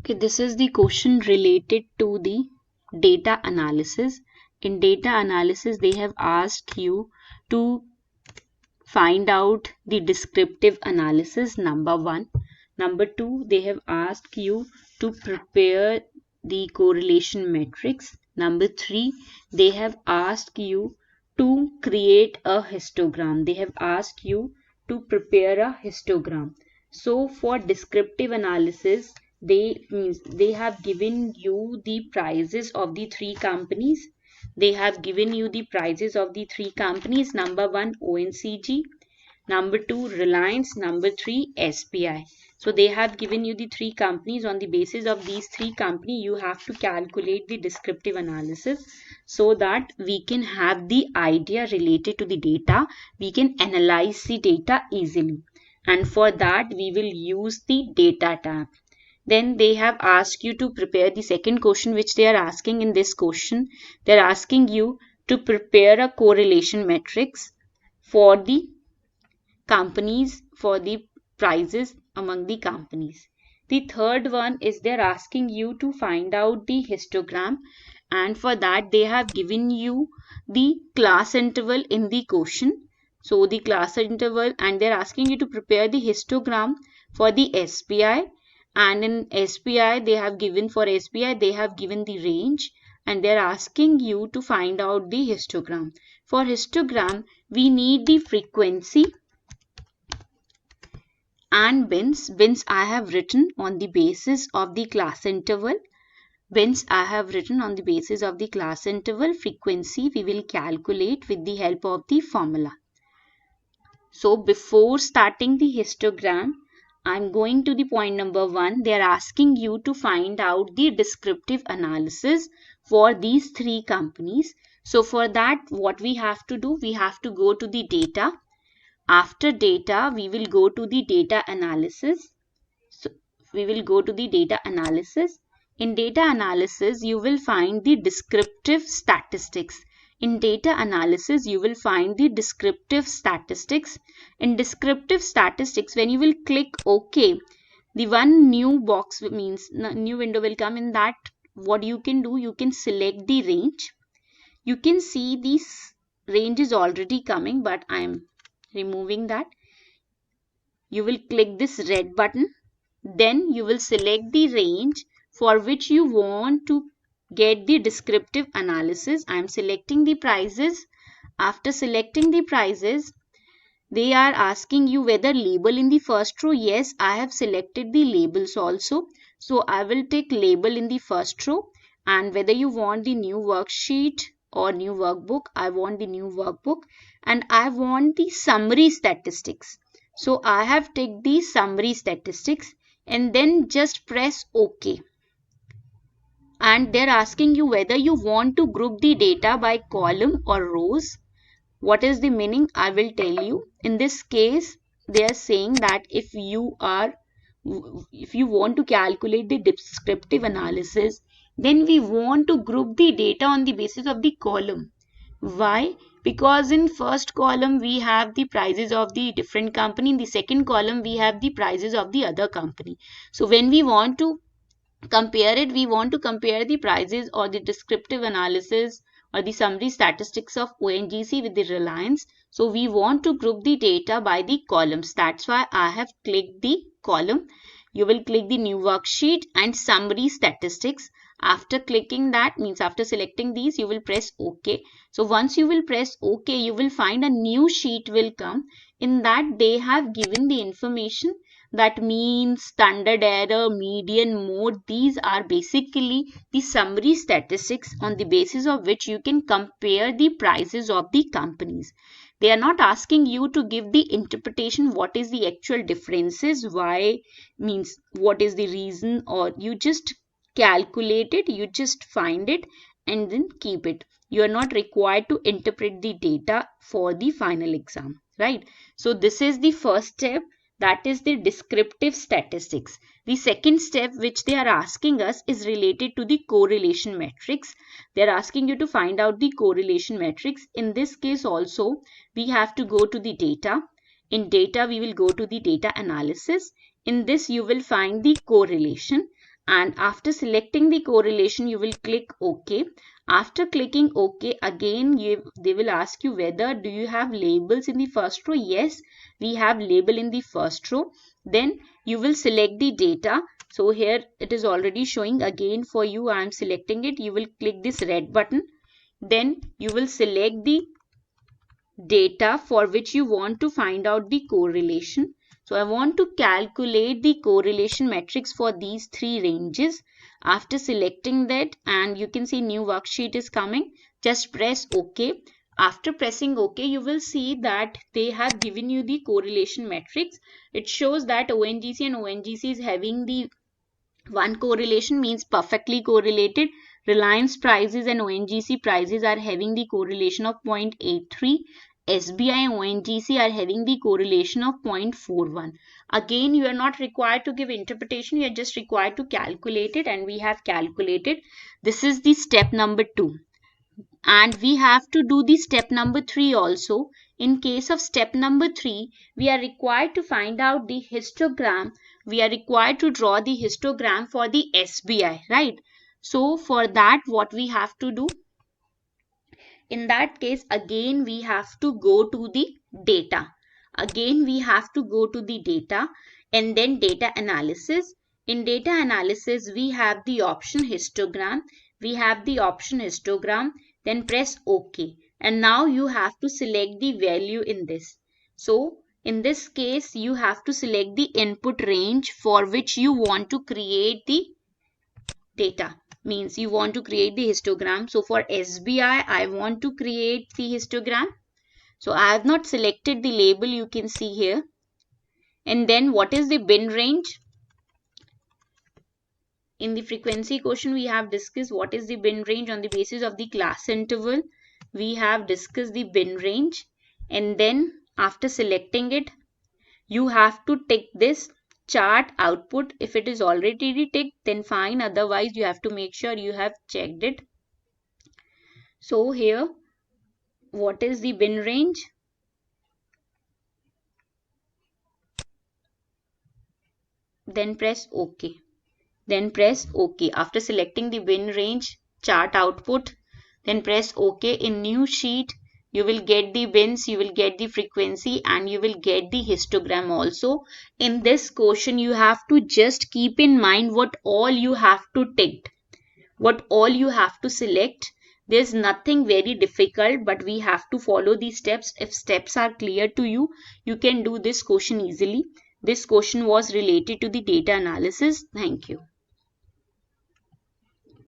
Okay, this is the question related to the data analysis. In data analysis, they have asked you to find out the descriptive analysis, number one. Number two, they have asked you to prepare the correlation matrix. Number three, they have asked you to create a histogram. They have asked you to prepare a histogram. So for descriptive analysis, they have given you the prices of the three companies. They have given you the prices of the three companies. Number one, ONCG. Number two, Reliance. Number three, SBI. So they have given you the three companies. On the basis of these three companies, you have to calculate the descriptive analysis so that we can have the idea related to the data. We can analyze the data easily. And for that, we will use the data tab. Then they have asked you to prepare the second question, which they are asking in this question. They are asking you to prepare a correlation matrix for the companies, for the prices among the companies. The third one is they're asking you to find out the histogram, and for that they have given you the class interval in the question. So the class interval, and they're asking you to prepare the histogram for the SBI, and in SBI they have given, for SBI they have given the range, and they're asking you to find out the histogram. For histogram we need the frequency and bins. Bins I have written on the basis of the class interval. Bins I have written on the basis of the class interval. Frequency we will calculate with the help of the formula. So before starting the histogram, I'm going to the point number one. They are asking you to find out the descriptive analysis for these three companies. So for that, what we have to do, we have to go to the data. After data, we will go to the data analysis. So we will go to the data analysis. In data analysis, you will find the descriptive statistics. In data analysis, you will find the descriptive statistics. In descriptive statistics, when you will click OK, the one new box means new window will come. In that, what you can do, you can select the range. You can see this range is already coming, but I am removing that. You will click this red button. Then you will select the range for which you want to get the descriptive analysis. I am selecting the prices. After selecting the prices, they are asking you whether label in the first row. Yes, I have selected the labels also. So I will take label in the first row, and whether you want the new worksheet or new workbook. I want the new workbook, and I want the summary statistics. So I have taken the summary statistics, and then just press OK. And they're asking you whether you want to group the data by column or rows. What is the meaning? I will tell you. In this case, they are saying that if you want to calculate the descriptive analysis, then we want to group the data on the basis of the column. Why? Because in first column we have the prices of the different company. In the second column we have the prices of the other company. So when we want to compare it, we want to compare the prices or the descriptive analysis or the summary statistics of ONGC with the Reliance. So we want to group the data by the columns. That's why I have clicked the column. You will click the new worksheet and summary statistics. After clicking that, means after selecting these, you will press OK. So once you will press OK, you will find a new sheet will come. In that they have given the information, that means standard error, median, mode. These are basically the summary statistics on the basis of which you can compare the prices of the companies. They are not asking you to give the interpretation, what is the actual differences, why, means what is the reason, or you just calculate it, you just find it and then keep it. You are not required to interpret the data for the final exam, right? So this is the first step, that is the descriptive statistics. The second step which they are asking us is related to the correlation matrix. They are asking you to find out the correlation matrix. In this case also, we have to go to the data. In data, we will go to the data analysis. In this, you will find the correlation. and after selecting the correlation you will click OK. After clicking OK, again they will ask you whether do you have labels in the first row. Yes, we have label in the first row. Then you will select the data. So here it is already showing. Again for you I am selecting it. You will click this red button. Then you will select the data for which you want to find out the correlation. So I want to calculate the correlation matrix for these three ranges. After selecting that, and you can see new worksheet is coming, just press OK. After pressing OK, you will see that they have given you the correlation matrix. It shows that ONGC and ONGC is having the one correlation, means perfectly correlated. Reliance prices and ONGC prices are having the correlation of 0.83. SBI and ONGC are having the correlation of 0.41. Again, you are not required to give interpretation. You are just required to calculate it, and we have calculated. This is the step number 2. And we have to do the step number 3 also. In case of step number 3, we are required to find out the histogram. We are required to draw the histogram for the SBI, right? So for that, what we have to do? In that case, again we have to go to the data. Again we have to go to the data and then data analysis. In data analysis, we have the option histogram. We have the option histogram. Then press OK. And now you have to select the value in this. So in this case, you have to select the input range for which you want to create the data, means you want to create the histogram. So for SBI, I want to create the histogram. So I have not selected the label, you can see here. And then what is the bin range? In the frequency question, we have discussed what is the bin range on the basis of the class interval. We have discussed the bin range. And then after selecting it, you have to tick this chart output. If it is already ticked, then fine. Otherwise, you have to make sure you have checked it. So here, what is the bin range? Then press OK. Then press OK. After selecting the bin range chart output, then press OK. In new sheet, you will get the bins, you will get the frequency, and you will get the histogram also. In this question, you have to just keep in mind what all you have to tick, what all you have to select. There's nothing very difficult, but we have to follow these steps. If steps are clear to you, you can do this question easily. This question was related to the data analysis. Thank you.